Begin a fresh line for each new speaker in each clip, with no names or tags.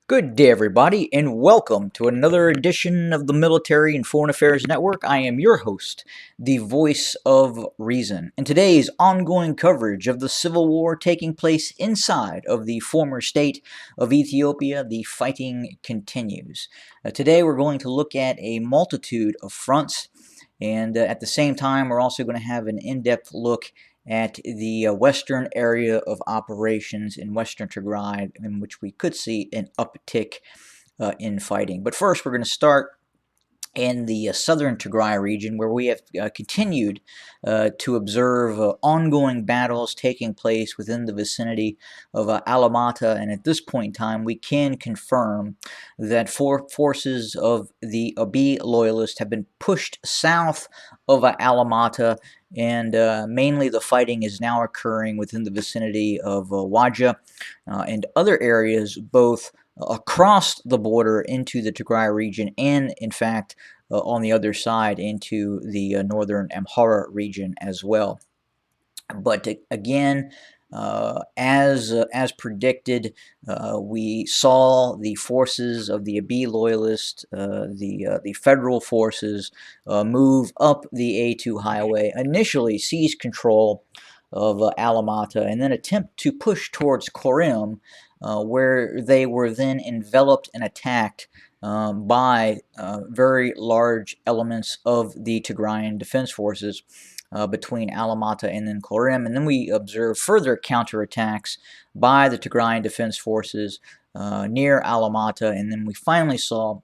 Good day, everybody, and welcome to another edition of the Military and Foreign Affairs Network. I am your host, the voice of reason. In today's ongoing coverage of the civil war taking place inside of the former state of Ethiopia, the fighting continues. Today, we're going to look at a multitude of fronts, and at the same time, we're also going to have an in-depth look at the western area of operations in western Tigray, in which we could see an uptick in fighting. But first, we're going to start in the southern Tigray region, where we have continued to observe ongoing battles taking place within the vicinity of Alamata, and at this point in time, we can confirm that forces of the Abiy loyalists have been pushed south of Alamata, and mainly the fighting is now occurring within the vicinity of Waja and other areas, both across the border into the Tigray region and, in fact, on the other side into the northern Amhara region as well. But again, as predicted, we saw the forces of the Abiy loyalists, the federal forces, move up the A2 highway, initially seize control of Alamata, and then attempt to push towards Korim, where they were then enveloped and attacked by very large elements of the Tigrayan Defense Forces between Alamata and then Korim. And then we observed further counterattacks by the Tigrayan Defense Forces near Alamata, and then we finally saw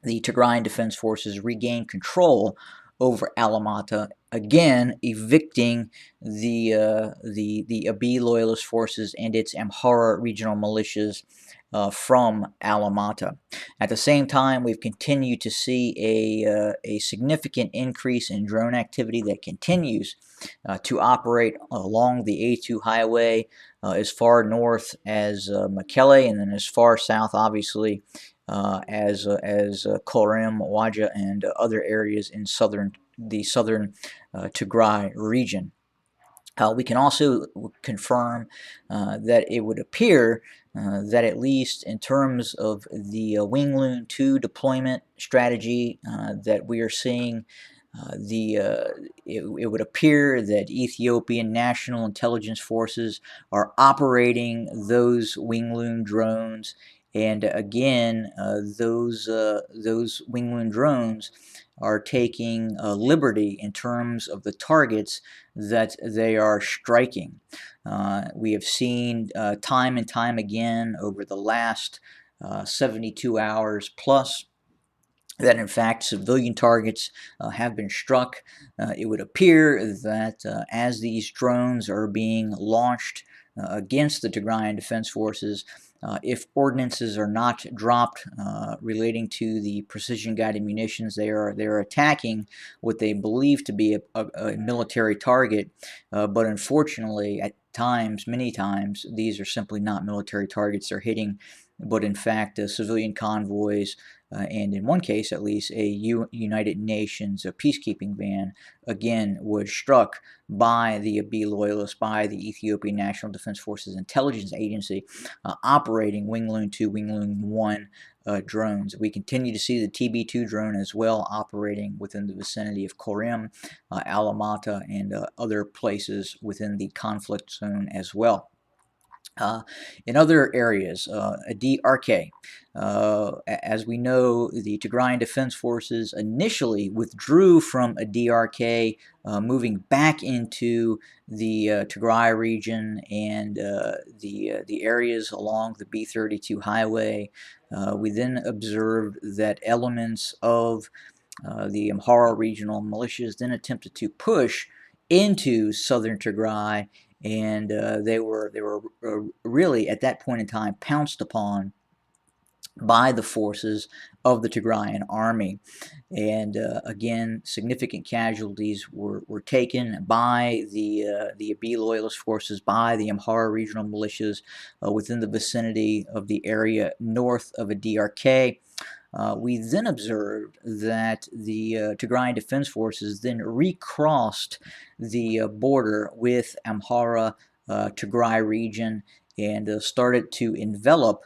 the Tigrayan Defense Forces regain control over Alamata, again evicting the Abiy loyalist forces and its Amhara regional militias from Alamata. At the same time, we've continued to see a significant increase in drone activity that continues to operate along the A2 highway as far north as Mekelle, and then as far south, obviously, as Korim, Waja, and other areas in the southern Tigray region. We can also confirm that it would appear that, at least in terms of the Wing Loon 2 deployment strategy that we are seeing, it would appear that Ethiopian National Intelligence Forces are operating those Wing Loon drones, and again, those Wing Loon drones are taking liberty in terms of the targets that they are striking. We have seen time and time again over the last 72 hours plus that, in fact, civilian targets have been struck. It would appear that as these drones are being launched against the Tigrayan Defense Forces, if ordnances are not dropped relating to the precision-guided munitions, they are attacking what they believe to be a military target. But unfortunately, at times, many times, these are simply not military targets they're hitting, but in fact civilian convoys, and in one case at least a United Nations peacekeeping van, again, was struck by the Abiy loyalists, by the Ethiopian National Defense Forces Intelligence Agency, operating Wing Loon 2, Wing Loon 1 drones. We continue to see the TB2 drone as well operating within the vicinity of Korim, Alamata, and other places within the conflict zone as well. In other areas, DRK, as we know, the Tigrayan Defense Forces initially withdrew from a DRK, moving back into the Tigray region and the areas along the B32 highway. We then observed that elements of the Amhara regional militias then attempted to push into southern Tigray, and they were really at that point in time pounced upon by the forces of the Tigrayan army. And again, significant casualties were taken by the Abiy loyalist forces, by the Amhara regional militias within the vicinity of the area north of a DRK. We then observed that the Tigrayan Defense Forces then recrossed the border with Amhara Tigray region and started to envelop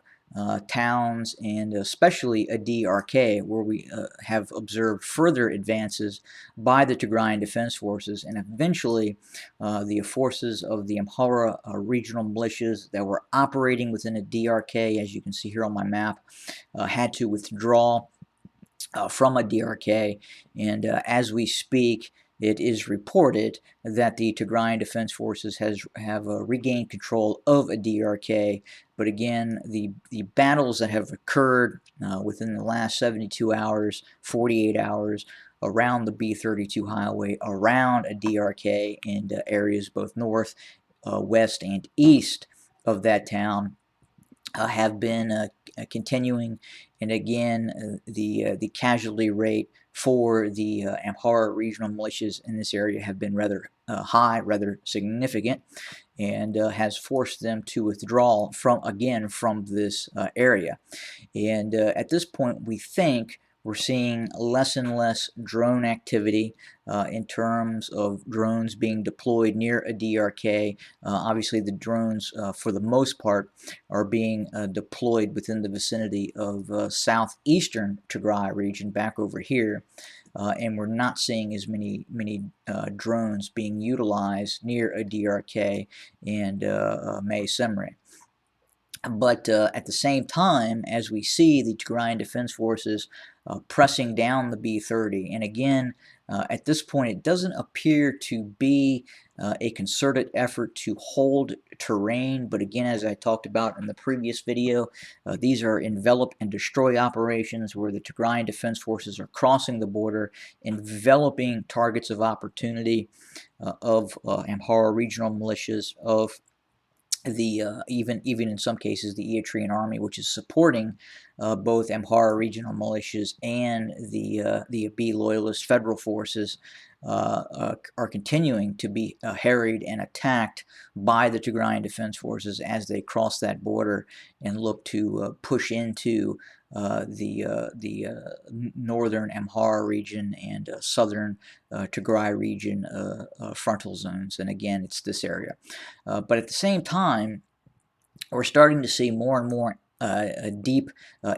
towns, and especially a DRK, where we have observed further advances by the Tigrayan Defense Forces, and eventually the forces of the Amhara regional militias that were operating within a DRK, as you can see here on my map, had to withdraw from a DRK, and as we speak, it is reported that the Tigrayan Defense Forces have regained control of a DRK. But again, the battles that have occurred within the last 72 hours, 48 hours, around the B-32 highway, around a DRK, in areas both north, west, and east of that town, have been continuing, and again, the casualty rate for the Amhara regional militias in this area have been rather high, rather significant, and has forced them to withdraw from this area. And at this point, we think we're seeing less and less drone activity in terms of drones being deployed near a DRK. Obviously, the drones, for the most part, are being deployed within the vicinity of southeastern Tigray region, back over here. And we're not seeing as many drones being utilized near a DRK and May Semre. But at the same time, as we see the Tigrayan Defense Forces pressing down the B-30, and again, at this point, it doesn't appear to be a concerted effort to hold terrain. But again, as I talked about in the previous video, these are envelop and destroy operations where the Tigrayan Defense Forces are crossing the border, enveloping targets of opportunity of Amhara regional militias, of the even in some cases the Eritrean army, which is supporting both Amhara regional militias and the Abiy loyalist federal forces, are continuing to be harried and attacked by the Tigrayan Defense Forces as they cross that border and look to push into the northern Amhara region and southern Tigray region frontal zones. And again, it's this area. But at the same time, we're starting to see more and more deep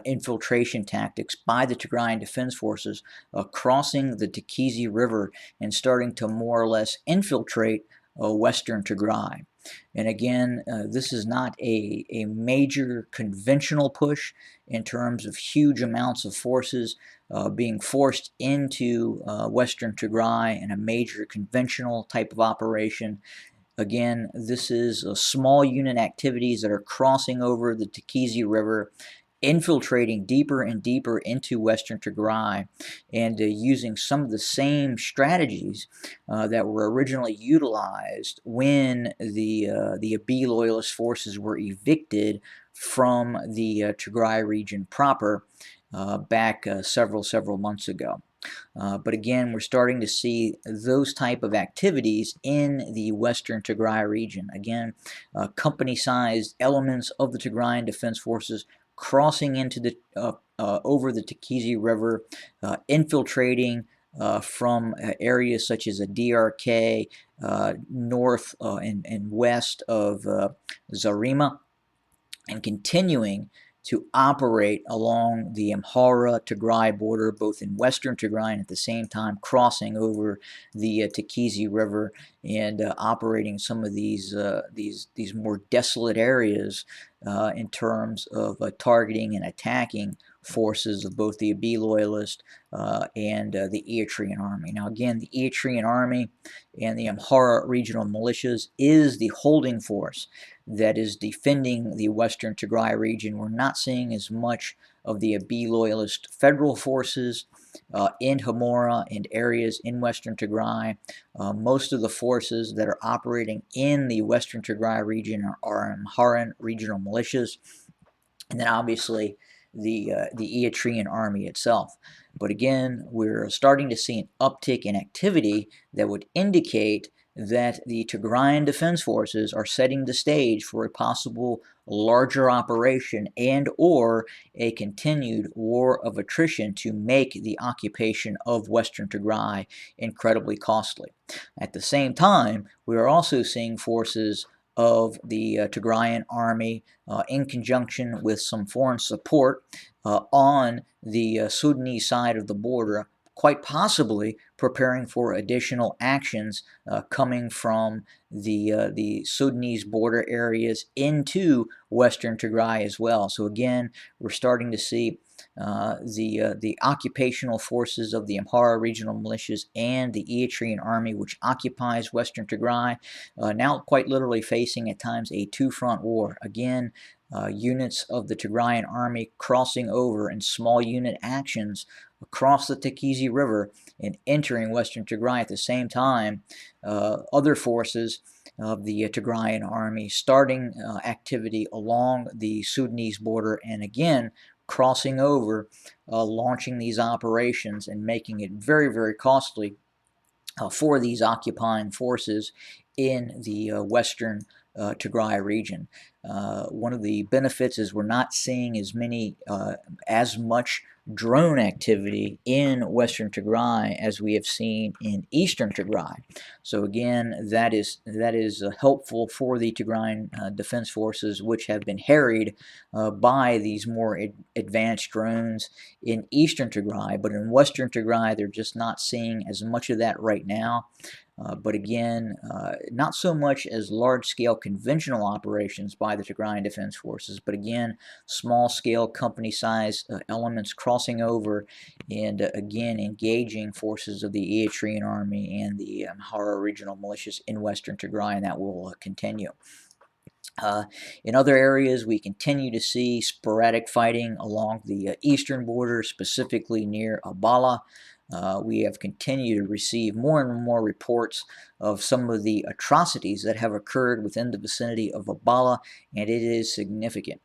infiltration tactics by the Tigrayan Defense Forces crossing the Tigray River and starting to more or less infiltrate western Tigray. And again, this is not a major conventional push in terms of huge amounts of forces being forced into western Tigray in a major conventional type of operation. Again, this is small unit activities that are crossing over the Tigray River, infiltrating deeper and deeper into western Tigray, and using some of the same strategies that were originally utilized when the Abiy loyalist forces were evicted from the Tigray region proper back several months ago. But again, we're starting to see those type of activities in the western Tigray region. Again, company-sized elements of the Tigrayan Defense Forces crossing into the over the Tigray River, infiltrating from areas such as a DRK north and west of Zarima, and continuing to operate along the Amhara-Tigray border, both in western Tigray and at the same time crossing over the Tigray River and operating some of these more desolate areas in terms of targeting and attacking forces of both the Abiy loyalist and the Eritrean army. Now again, the Eritrean army and the Amhara regional militias is the holding force that is defending the western Tigray region. We're not seeing as much of the Abiy loyalist federal forces in Amhara and areas in western Tigray. Most of the forces that are operating in the western Tigray region are Amharan regional militias, and then obviously the Eritrean army itself. But again, we're starting to see an uptick in activity that would indicate that the Tigrayan Defense Forces are setting the stage for a possible larger operation and or a continued war of attrition to make the occupation of western Tigray incredibly costly. At the same time, we are also seeing forces of the Tigrayan army in conjunction with some foreign support on the Sudanese side of the border, quite possibly preparing for additional actions coming from the Sudanese border areas into western Tigray as well. So again, we're starting to see the occupational forces of the Amhara regional militias and the Eritrean army, which occupies western Tigray, now quite literally facing at times a two-front war. Again, units of the Tigrayan army crossing over in small unit actions across the Tikizi River and entering western Tigray at the same time. Other forces of the Tigrayan army starting activity along the Sudanese border and again crossing over, launching these operations and making it very, very costly for these occupying forces in the western Tigray region. One of the benefits is we're not seeing as much drone activity in western Tigray as we have seen in eastern Tigray. So again, that is helpful for the Tigrayan defense forces, which have been harried by these more advanced drones in eastern Tigray, but in western Tigray, they're just not seeing as much of that right now. But again, not so much as large-scale conventional operations by the Tigrayan Defense Forces, but again, small-scale company-size elements crossing over and again engaging forces of the Eritrean Army and the Amhara regional militias in western Tigray, and that will continue. In other areas, we continue to see sporadic fighting along the eastern border, specifically near Abala. We have continued to receive more and more reports of some of the atrocities that have occurred within the vicinity of Abala, and it is significant.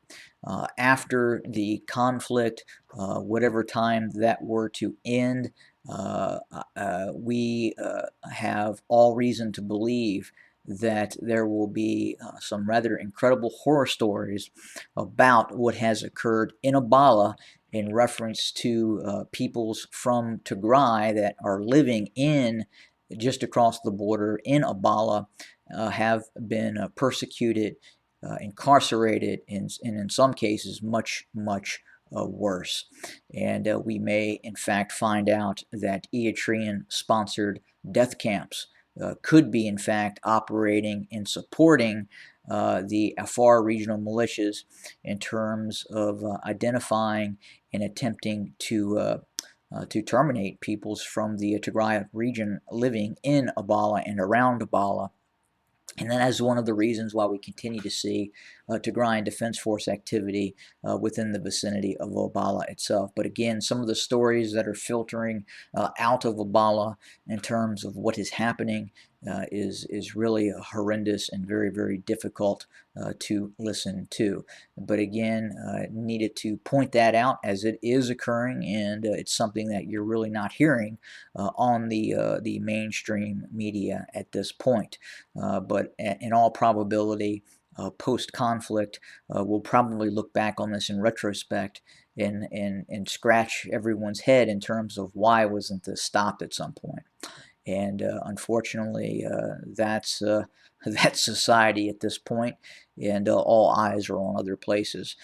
After the conflict, whatever time that were to end, we have all reason to believe that there will be some rather incredible horror stories about what has occurred in Abala in reference to peoples from Tigray that are living in just across the border in Abala, have been persecuted, incarcerated, and in some cases much, much worse. And we may in fact find out that Eritrean sponsored death camps could be in fact operating and supporting the Afar regional militias in terms of identifying and attempting to terminate peoples from the Tigray region living in Abala and around Abala. And that is one of the reasons why we continue to see Tigrayan Defense Force activity within the vicinity of Abala itself. But again, some of the stories that are filtering out of Abala in terms of what is happening is really horrendous and very, very difficult to listen to. But again, needed to point that out as it is occurring, and it's something that you're really not hearing on the mainstream media at this point. But in all probability, post-conflict, we'll probably look back on this in retrospect and scratch everyone's head in terms of why wasn't this stopped at some point. And unfortunately, that's society at this point, and all eyes are on other places,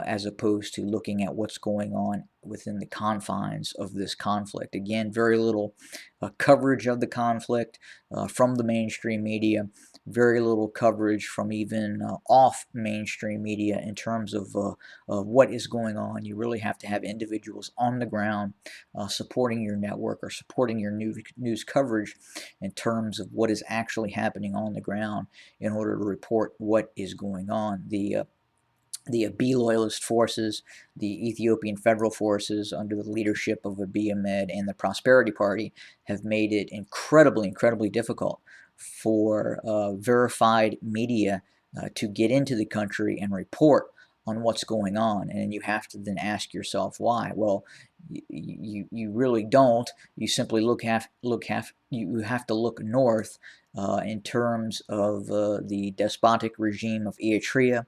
as opposed to looking at what's going on within the confines of this conflict. Again, very little coverage of the conflict from the mainstream media, very little coverage from even off mainstream media in terms of what is going on. You really have to have individuals on the ground supporting your network or supporting your news coverage in terms of what is actually happening on the ground in order to report what is going on. The Abiy loyalist forces, the Ethiopian federal forces under the leadership of Abiy Ahmed and the Prosperity Party have made it incredibly, incredibly difficult for verified media to get into the country and report on what's going on. And you have to then ask yourself why. Well, you really don't. You simply you have to look north in terms of the despotic regime of Eritrea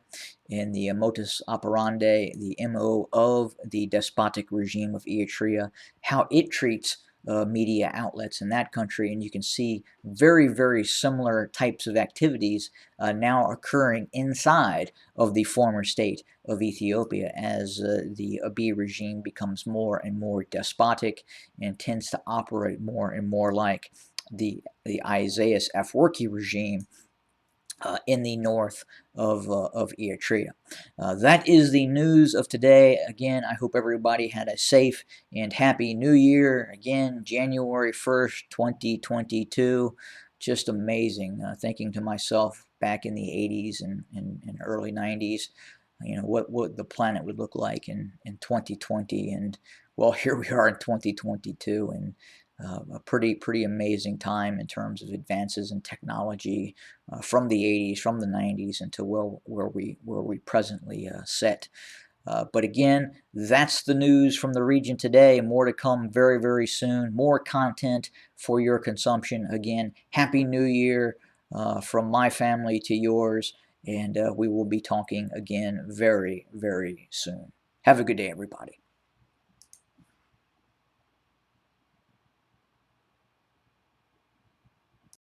and the modus operandi, the MO of the despotic regime of Eritrea, how it treats media outlets in that country, and you can see very, very similar types of activities now occurring inside of the former state of Ethiopia as the Abiy regime becomes more and more despotic and tends to operate more and more like the Isaias Afwerki regime in the north of Eritrea. That is the news of today. Again, I hope everybody had a safe and happy new year. Again, January 1st, 2022. Just amazing. Thinking to myself back in the 80s and early 90s, what the planet would look like in 2020. And well, here we are in 2022, and a pretty amazing time in terms of advances in technology from the 80s, from the 90s, into where we presently sit. But again, that's the news from the region today. More to come very, very soon. More content for your consumption. Again, Happy New Year from my family to yours, and we will be talking again very, very soon. Have a good day, everybody.